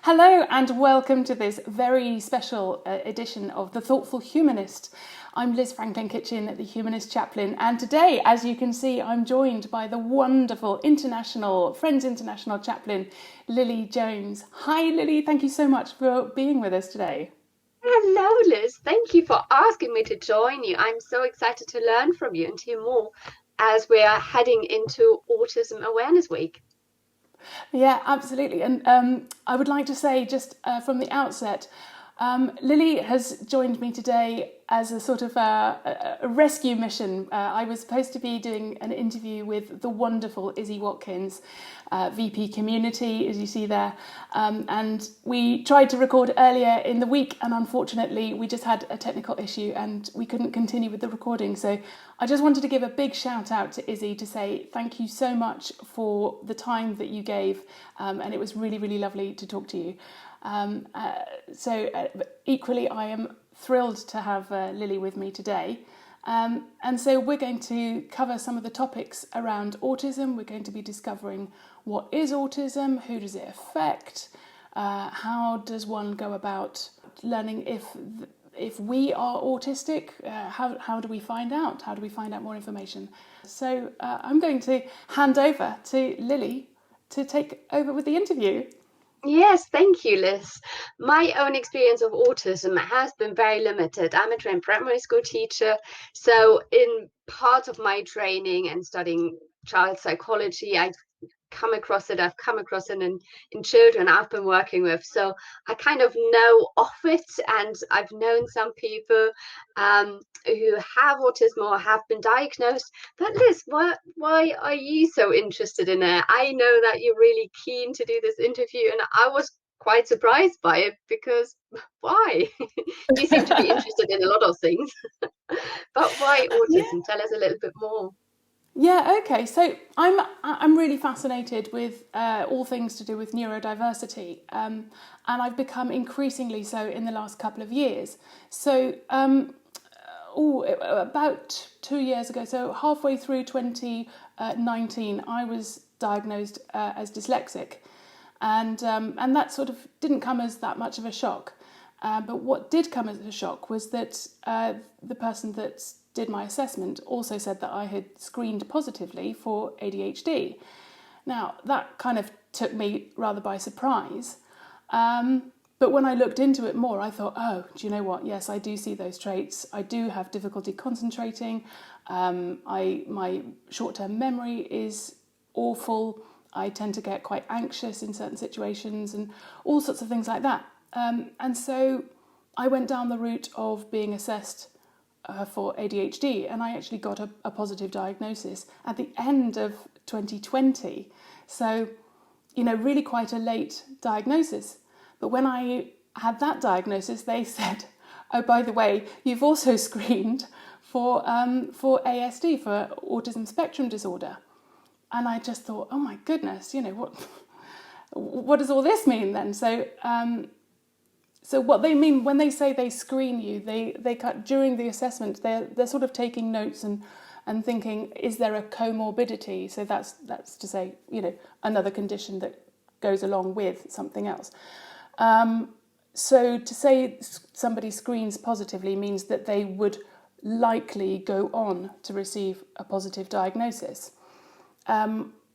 Hello and welcome to this very special edition of The Thoughtful Humanist. I'm Liz Franklin Kitchen, the Humanist Chaplain, and today, as you can see, I'm joined by the wonderful Friends International Chaplain, Lilli Jones. Hi Lilli, thank you so much for being with us today. Hello, Liz. Thank you for asking me to join you. I'm so excited to learn from you and hear more as we are heading into Autism Awareness Week. Yeah, absolutely. And I would like to say just from the outset, Lilli has joined me today as a sort of a rescue mission. I was supposed to be doing an interview with the wonderful Izzy Watkins, VP Community, as you see there. And we tried to record earlier in the week, and unfortunately, we just had a technical issue and we couldn't continue with the recording. So I just wanted to give a big shout out to Izzy to say thank you so much for the time that you gave. And it was really, really lovely to talk to you. Equally, I am thrilled to have Lilli with me today. And so we're going to cover some of the topics around autism. We're going to be discovering what is autism, who does it affect, how does one go about learning if we are autistic, how do we find out? How do we find out more information? So I'm going to hand over to Lilli to take over with the interview. Yes, thank you, Liz. My own experience of autism has been very limited. I'm a trained primary school teacher, so in part of my training and studying child psychology, I've come across it in children I've been working with. So I kind of know of it, and I've known some people who have autism or have been diagnosed. But Liz, why are you so interested in it? I know that you're really keen to do this interview, and I was quite surprised by it because why? You seem to be interested in a lot of things, but why Yeah. autism? Tell us a little bit more. Yeah, okay. So I'm really fascinated with all things to do with neurodiversity, and I've become increasingly so in the last couple of years. So about 2 years ago, so halfway through 2019, I was diagnosed as dyslexic, and that sort of didn't come as that much of a shock. But what did come as a shock was that the person that did my assessment also said that I had screened positively for ADHD. Now, that kind of took me rather by surprise. But when I looked into it more, I thought, oh, do you know what? Yes, I do see those traits. I do have difficulty concentrating. My short-term memory is awful. I tend to get quite anxious in certain situations and all sorts of things like that. And so I went down the route of being assessed for ADHD, and I actually got a positive diagnosis at the end of 2020. So, really quite a late diagnosis. But when I had that diagnosis, they said, "Oh, by the way, you've also screened for ASD, for autism spectrum disorder." And I just thought, "Oh my goodness, what does all this mean then?" So what they mean when they say they screen you, they during the assessment they're sort of taking notes and thinking, is there a comorbidity? So that's to say, another condition that goes along with something else. So to say somebody screens positively means that they would likely go on to receive a positive diagnosis.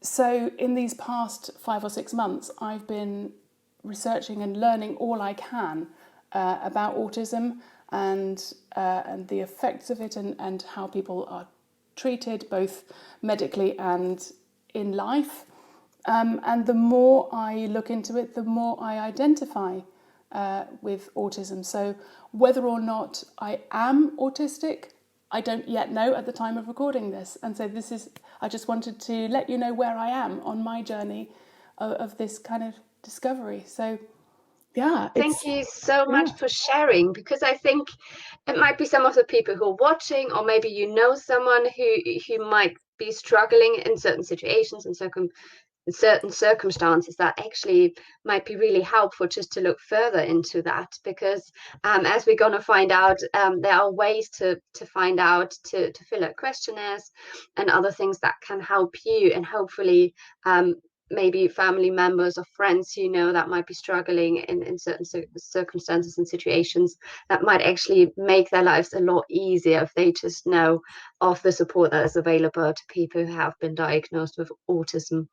So in these past 5 or 6 months, I've been researching and learning all I can about autism and the effects of it and how people are treated both medically and in life. And the more I look into it, the more I identify with autism. So whether or not I am autistic, I don't yet know at the time of recording this. And so I just wanted to let you know where I am on my journey of this kind of discovery. So yeah, Thank you so much yeah. for sharing, because I think it might be some of the people who are watching, or maybe you know someone who might be struggling in certain situations and in certain circumstances that actually might be really helpful just to look further into that, because as we're going to find out, there are ways to find out, to fill out questionnaires and other things that can help you and hopefully maybe family members or friends that might be struggling in certain circumstances and situations, that might actually make their lives a lot easier if they just know of the support that is available to people who have been diagnosed with autism.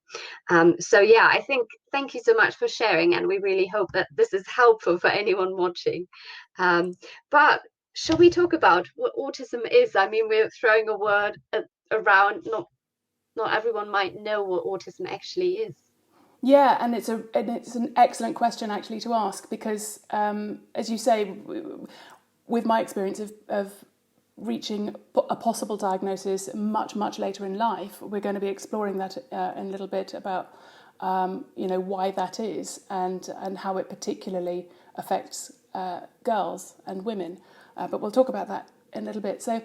So yeah, I think, thank you so much for sharing, and we really hope that this is helpful for anyone watching. But shall we talk about what autism is? I mean, we're throwing a word around. Not everyone might know what autism actually is. Yeah, and it's an excellent question actually to ask, because as you say, with my experience of reaching a possible diagnosis much later in life, we're going to be exploring that in a little bit about why that is, and how it particularly affects girls and women. But we'll talk about that in a little bit. So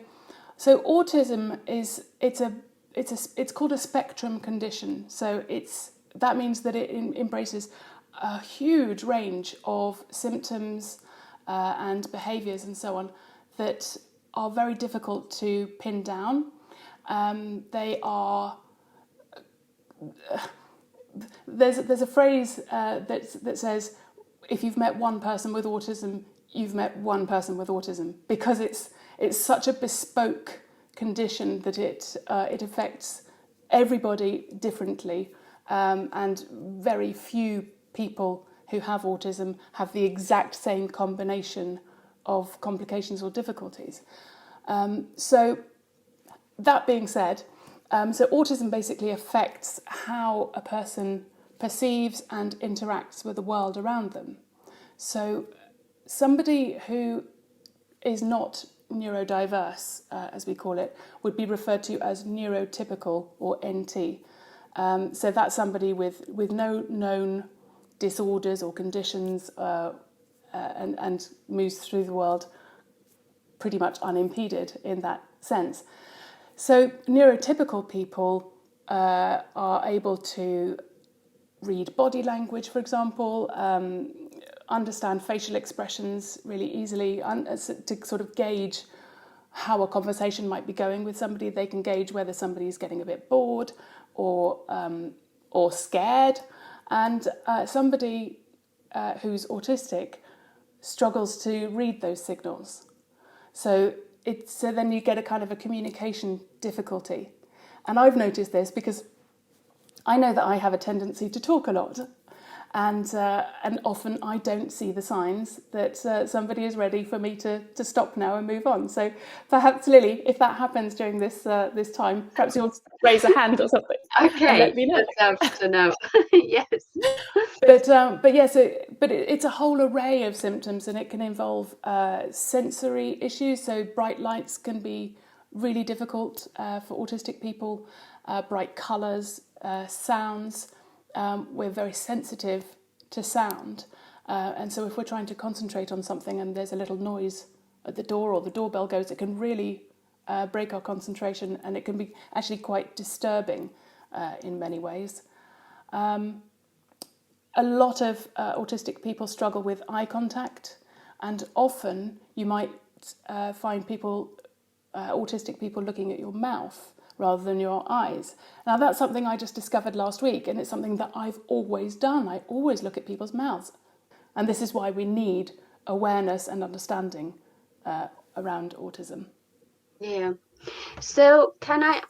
autism it's called a spectrum condition. So that means that it embraces a huge range of symptoms and behaviours and so on that are very difficult to pin down. They are. There's a phrase that says, if you've met one person with autism, you've met one person with autism, because it's such a bespoke condition that it affects everybody differently, and very few people who have autism have the exact same combination of complications or difficulties. So that being said, so autism basically affects how a person perceives and interacts with the world around them. So somebody who is not neurodiverse, as we call it, would be referred to as neurotypical, or NT. So that's somebody with no known disorders or conditions, and moves through the world pretty much unimpeded in that sense. So neurotypical people are able to read body language, for example, understand facial expressions really easily, to sort of gauge how a conversation might be going with somebody. They can gauge whether somebody's getting a bit bored or scared. And somebody who's autistic struggles to read those signals. So then you get a kind of a communication difficulty. And I've noticed this because I know that I have a tendency to talk a lot, and often I don't see the signs that somebody is ready for me to stop now and move on. So perhaps, Lilli, if that happens during this time, perhaps you'll raise a hand or something. Okay, and let me know. That helps to know. Yes. But yeah, it's a whole array of symptoms, and it can involve sensory issues. So bright lights can be really difficult for autistic people. Bright colours, sounds. We're very sensitive to sound, and so if we're trying to concentrate on something and there's a little noise at the door or the doorbell goes, it can really break our concentration, and it can be actually quite disturbing in many ways. A lot of autistic people struggle with eye contact, and often you might find autistic people looking at your mouth rather than your eyes. Now, that's something I just discovered last week, and it's something that I've always done. I always look at people's mouths. And this is why we need awareness and understanding around autism. Yeah. So can I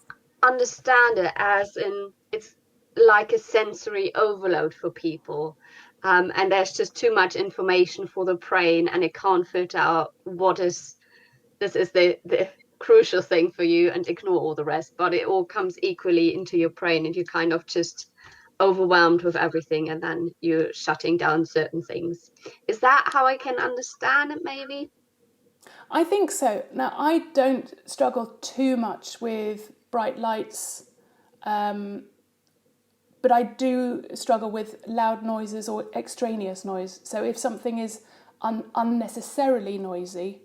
understand it as in it's like a sensory overload for people, and there's just too much information for the brain, and it can't filter out this is the crucial thing for you, and ignore all the rest, but it all comes equally into your brain, and you're kind of just overwhelmed with everything, and then you're shutting down certain things. Is that how I can understand it, maybe? I think so. Now, I don't struggle too much with bright lights, but I do struggle with loud noises or extraneous noise. So if something is unnecessarily noisy,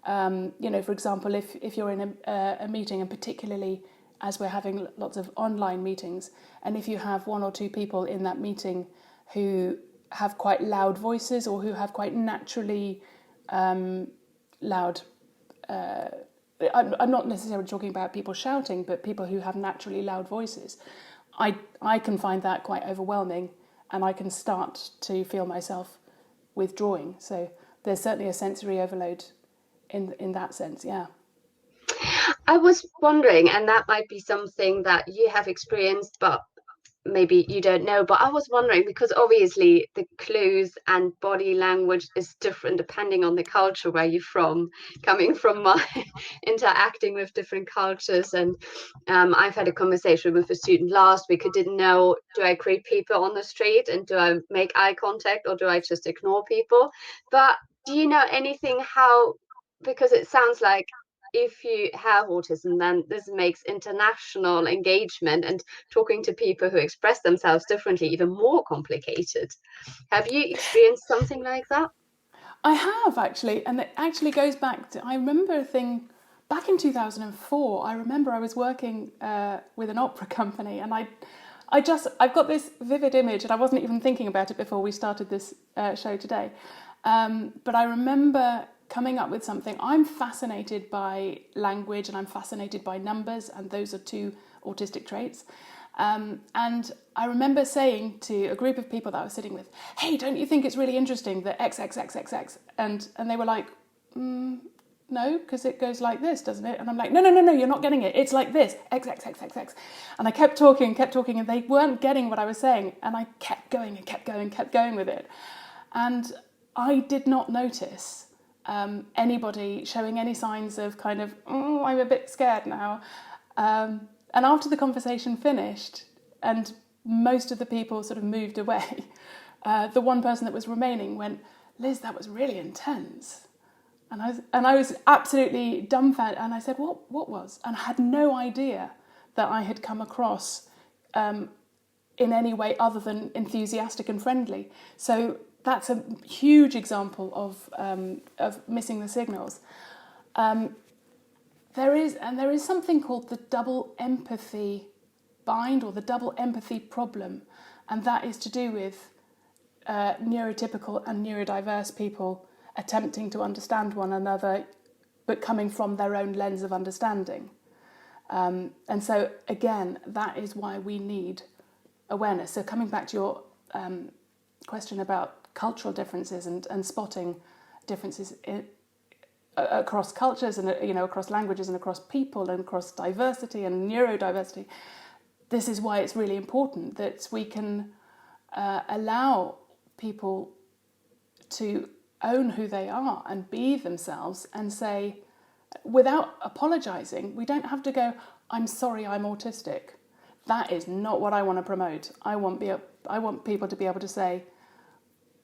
for example, if you're in a meeting, and particularly as we're having lots of online meetings, and if you have one or two people in that meeting who have quite loud voices, or who have quite naturally loud, I'm not necessarily talking about people shouting, but people who have naturally loud voices, I can find that quite overwhelming, and I can start to feel myself withdrawing. So there's certainly a sensory overload in that sense, yeah. I was wondering, and that might be something that you have experienced, but maybe you don't know, but I was wondering, because obviously the clues and body language is different depending on the culture where you're from. Coming from my interacting with different cultures, and I've had a conversation with a student last week who didn't know, do I greet people on the street and do I make eye contact or do I just ignore people? But do you know anything how, because it sounds like if you have autism, then this makes international engagement and talking to people who express themselves differently even more complicated. Have you experienced something like that? I have actually, and it actually goes back to, I remember a thing back in 2004. I remember I was working with an opera company, and I've got this vivid image, and I wasn't even thinking about it before we started this show today. But I remember coming up with something. I'm fascinated by language, and I'm fascinated by numbers, and those are two autistic traits. And I remember saying to a group of people that I was sitting with, hey, don't you think it's really interesting that X, X, X, X, X? And they were like, no, because it goes like this, doesn't it? And I'm like, no, you're not getting it. It's like this, X, X, X, X, X. And I kept talking, and they weren't getting what I was saying. And I kept going and kept going with it. And I did not notice anybody showing any signs of kind of, I'm a bit scared now. And after the conversation finished and most of the people sort of moved away, the one person that was remaining went, Liz, that was really intense. And I was absolutely dumbfounded. And I said, what was? And I had no idea that I had come across in any way other than enthusiastic and friendly. So that's a huge example of missing the signals. There is something called the double empathy bind, or the double empathy problem, and that is to do with neurotypical and neurodiverse people attempting to understand one another, but coming from their own lens of understanding. And so again, that is why we need awareness. So coming back to your question about cultural differences and spotting differences across cultures and across languages and across people and across diversity and neurodiversity, this is why it's really important that we can allow people to own who they are and be themselves and say, without apologising, we don't have to go, I'm sorry, I'm autistic. That is not what I want to promote. I want people to be able to say,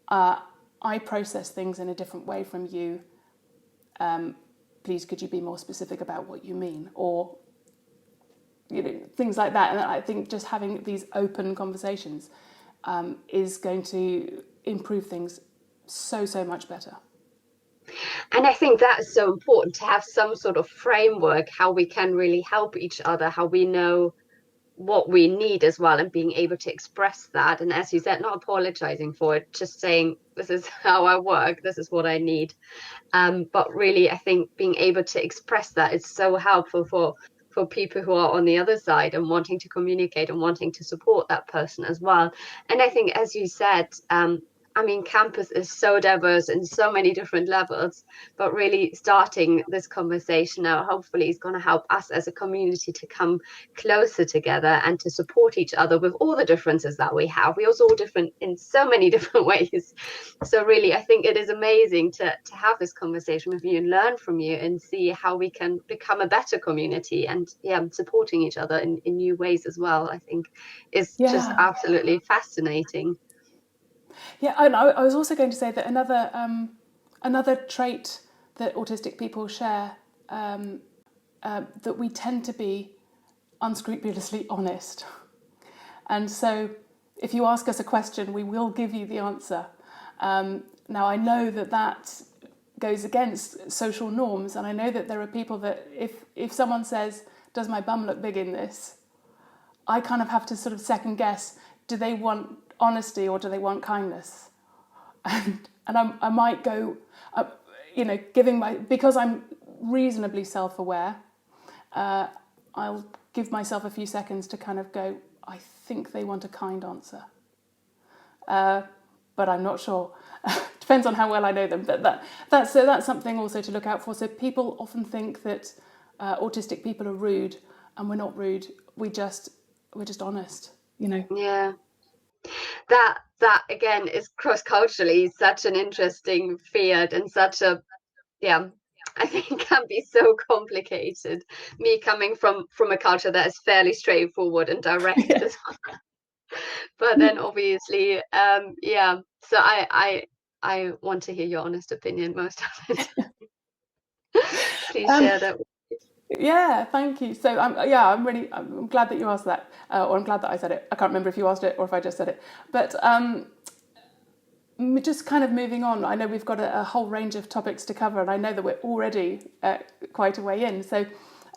I process things in a different way from you. Please, could you be more specific about what you mean? Or things like that. And I think just having these open conversations is going to improve things so much better. And I think that is so important, to have some sort of framework, how we can really help each other, how we know what we need as well, and being able to express that. And as you said, not apologizing for it, just saying, this is how I work, this is what I need. But really, I think being able to express that is so helpful for people who are on the other side and wanting to communicate and wanting to support that person as well. And I think, as you said, campus is so diverse in so many different levels, but really starting this conversation now hopefully is going to help us as a community to come closer together and to support each other with all the differences that we have. We're also all different in so many different ways. So really, I think it is amazing to have this conversation with you and learn from you and see how we can become a better community, and supporting each other in new ways as well, I think is just absolutely fascinating. Yeah, and I was also going to say that another trait that autistic people share, that we tend to be unscrupulously honest. And so if you ask us a question, we will give you the answer. Now, I know that goes against social norms, and I know that there are people that if someone says, does my bum look big in this? I kind of have to sort of second guess, do they want honesty or do they want kindness? And I might go, because I'm reasonably self-aware, I'll give myself a few seconds to kind of go, I think they want a kind answer. But I'm not sure. Depends on how well I know them. But that's something also to look out for. So people often think that autistic people are rude, and we're not rude. We're just honest, you know. Yeah. That again is cross-culturally such an interesting field, and such a, yeah, I think can be so complicated. Me coming from a culture that is fairly straightforward and direct Yeah. as well. But then obviously, yeah. So I want to hear your honest opinion most of it. Please Um, share that. yeah, thank you. So I'm glad that you asked that, or I'm glad that I said it. I can't remember if you asked it or if I just said it. But just kind of moving on, I know we've got a whole range of topics to cover, and I know that we're already quite a way in. So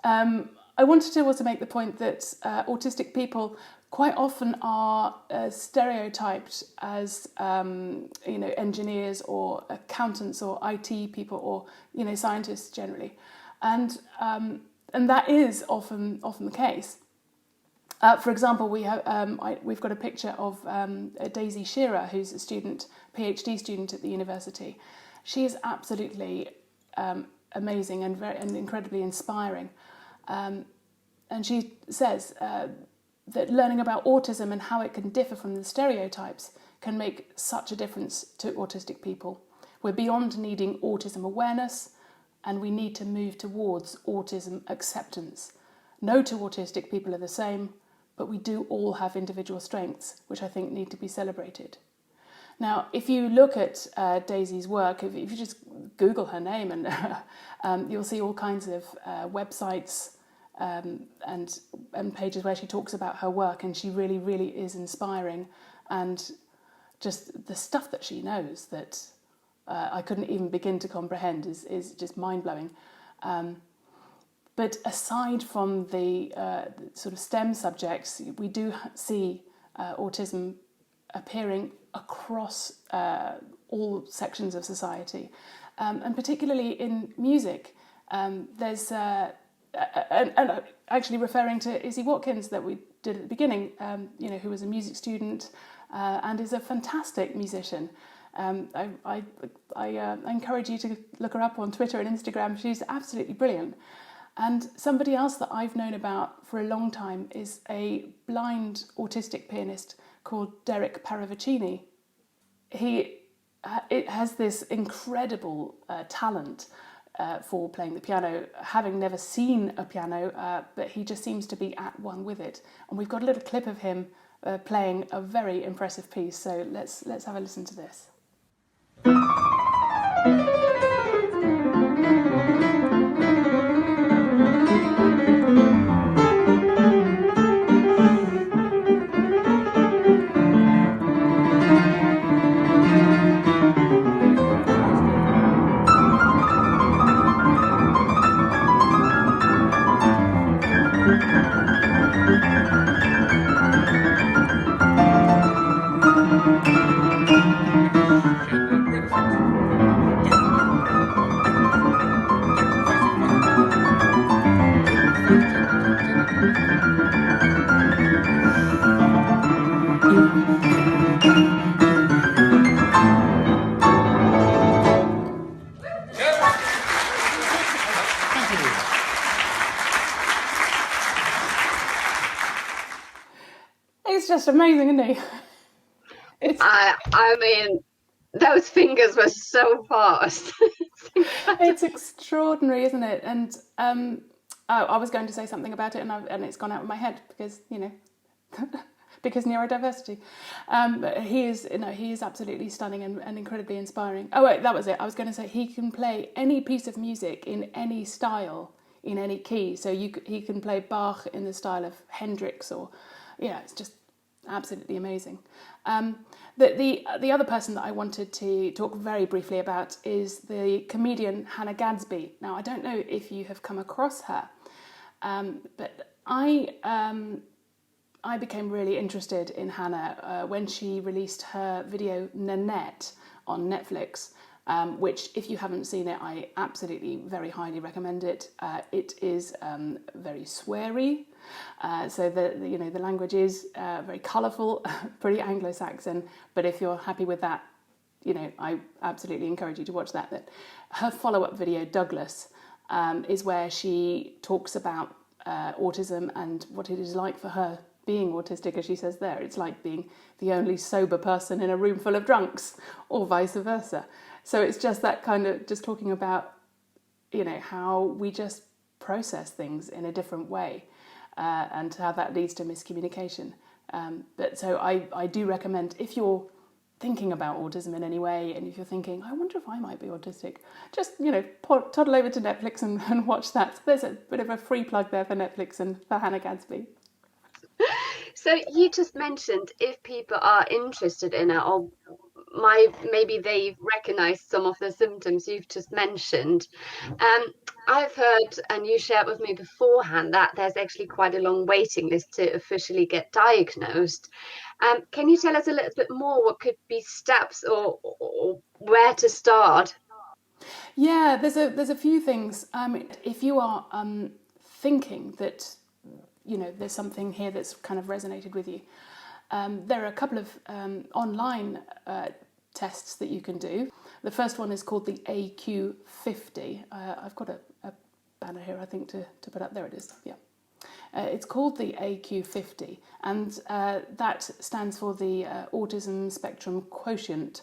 I wanted to also make the point that autistic people quite often are stereotyped as engineers or accountants or IT people or scientists generally, and that is often the case. For example, we've got a picture of Daisy Shearer, who's a PhD student at the university. She is absolutely amazing and incredibly inspiring. And she says that learning about autism and how it can differ from the stereotypes can make such a difference to autistic people. We're beyond needing autism awareness, and we need to move towards autism acceptance. No two autistic people are the same, but we do all have individual strengths, which I think need to be celebrated. Now, if you look at Daisy's work, if you just Google her name, and you'll see all kinds of websites and pages where she talks about her work, and she really, really is inspiring. And just the stuff that she knows that I couldn't even begin to comprehend is just mind-blowing. But aside from the sort of STEM subjects, we do see autism appearing across all sections of society, and particularly in music. There's and actually referring to Izzy Watkins that we did at the beginning, who was a music student and is a fantastic musician. I encourage you to look her up on Twitter and Instagram. She's absolutely brilliant. And somebody else that I've known about for a long time is a blind autistic pianist called Derek Paravicini. He has this incredible talent for playing the piano, having never seen a piano, but he just seems to be at one with it. And we've got a little clip of him playing a very impressive piece. So let's have a listen to this. It's just amazing, isn't he? I mean, those fingers were so fast. It's extraordinary, isn't it? And I was going to say something about it, and it's gone out of my head because because neurodiversity. But he is absolutely stunning and incredibly inspiring. Oh wait, that was it. I was going to say he can play any piece of music in any style, in any key. So he can play Bach in the style of Hendrix, or it's just absolutely amazing. The other person that I wanted to talk very briefly about is the comedian Hannah Gadsby. Now, I don't know if you have come across her, but I became really interested in Hannah when she released her video Nanette on Netflix. which, if you haven't seen it, I absolutely very highly recommend it. It is very sweary, so the language is very colourful, pretty Anglo-Saxon. But if you're happy with that, I absolutely encourage you to watch that. That her follow-up video, Douglas, is where she talks about autism and what it is like for her being autistic, as she says there. It's like being the only sober person in a room full of drunks, or vice versa. So it's just that kind of just talking about, how we just process things in a different way, and how that leads to miscommunication. But so I do recommend, if you're thinking about autism in any way, and if you're thinking, I wonder if I might be autistic, just toddle over to Netflix and watch that. So there's a bit of a free plug there for Netflix and for Hannah Gadsby. So you just mentioned if people are interested in it, or maybe they've recognized some of the symptoms you've just mentioned. I've heard, and you shared with me beforehand, that there's actually quite a long waiting list to officially get diagnosed. Can you tell us a little bit more? What could be steps, or where to start? Yeah, there's a few things. If you are thinking that there's something here that's kind of resonated with you, there are a couple of online tests that you can do. The first one is called the AQ50. I've got a banner here, I think, to put up. There it is. Yeah. It's called the AQ50, and that stands for the Autism Spectrum Quotient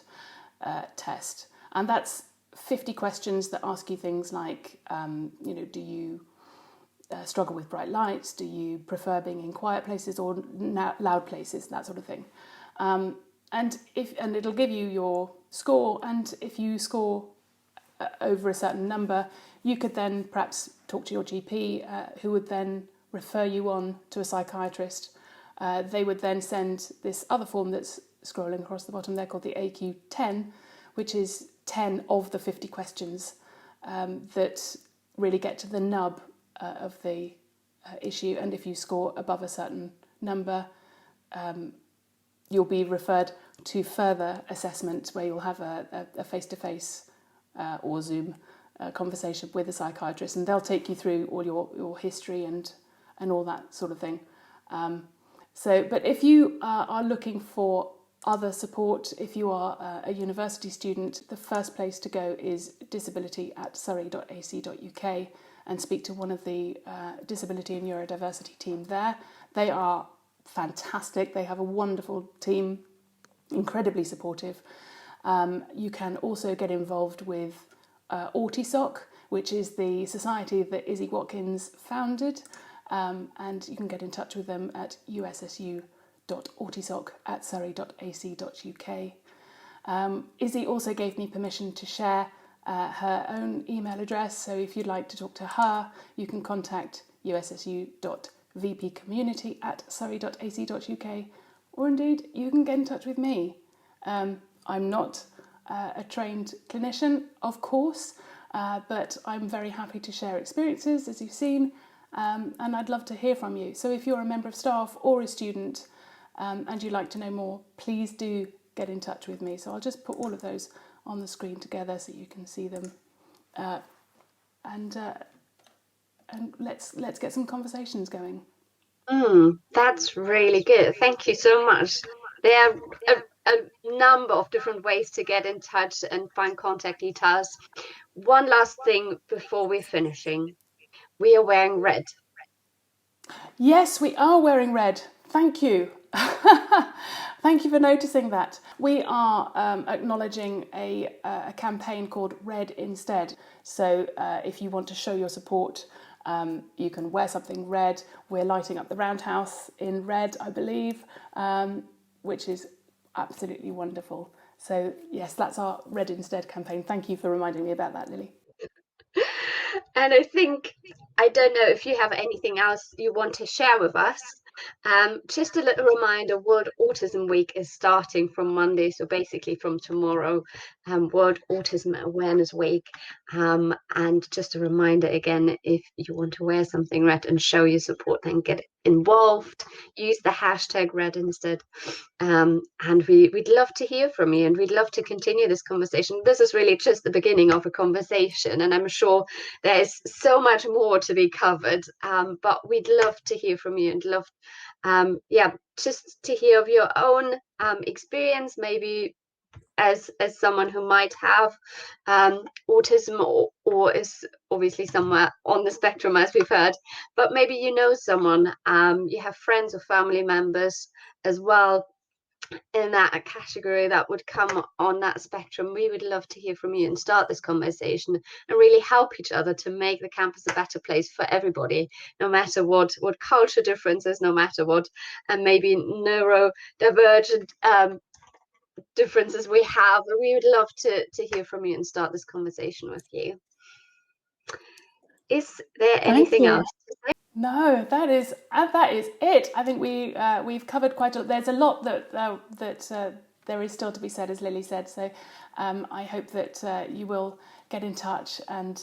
test. And that's 50 questions that ask you things like, do you struggle with bright lights? Do you prefer being in quiet places or loud places? That sort of thing. And it'll give you your score. And if you score over a certain number, you could then perhaps talk to your GP, who would then refer you on to a psychiatrist. They would then send this other form that's scrolling across the bottom there called the AQ10, which is 10 of the 50 questions that really get to the nub of the issue. And if you score above a certain number, you'll be referred to further assessment, where you'll have a face-to-face or Zoom conversation with a psychiatrist, and they'll take you through all your history and all that sort of thing. But if you are looking for other support, if you are a university student, the first place to go is disability@surrey.ac.uk and speak to one of the disability and neurodiversity team there. They are fantastic. They have a wonderful team, incredibly supportive. You can also get involved with Autisoc, which is the society that Izzy Watkins founded, and you can get in touch with them at ussu.autisoc@surrey.ac.uk. Izzy also gave me permission to share her own email address, so if you'd like to talk to her, you can contact ussu.vpcommunity@surrey.ac.uk, or indeed you can get in touch with me. I'm not a trained clinician, of course, but I'm very happy to share experiences, as you've seen, and I'd love to hear from you. So if you're a member of staff or a student and you'd like to know more, please do get in touch with me. So I'll just put all of those on the screen together so you can see them, and let's get some conversations going. That's really good. Thank you so much. There are a number of different ways to get in touch and find contact details. One last thing before we're finishing. We are wearing red. Yes, we are wearing red. Thank you. Thank you for noticing that. We are acknowledging a campaign called Red Instead. So if you want to show your support, you can wear something red. We're lighting up the Roundhouse in red, I believe, which is absolutely wonderful. So yes, that's our Red Instead campaign. Thank you for reminding me about that, Lilli. And I don't know if you have anything else you want to share with us. Just a little reminder, World Autism Week is starting from Monday, so basically from tomorrow, World Autism Awareness Week. And just a reminder again, if you want to wear something red and show your support, then get involved. Use the hashtag red instead. And we'd love to hear from you, and we'd love to continue this conversation. This is really just the beginning of a conversation, and I'm sure there's so much more to be covered. But we'd love to hear from you, and love just to hear of your own experience, maybe as someone who might have autism, or is obviously somewhere on the spectrum, as we've heard, but maybe you know someone, you have friends or family members as well in that category that would come on that spectrum. We would love to hear from you and start this conversation and really help each other to make the campus a better place for everybody, no matter what culture differences, no matter what and maybe neurodivergent differences we have. We would love to hear from you and start this conversation with you. Is there anything else to say? No, that is it. I think we've covered quite a lot. There's a lot that there is still to be said, as Lilli said. So I hope that you will get in touch and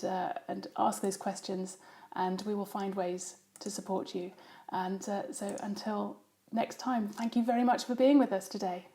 ask those questions, and we will find ways to support you. And so until next time, thank you very much for being with us today.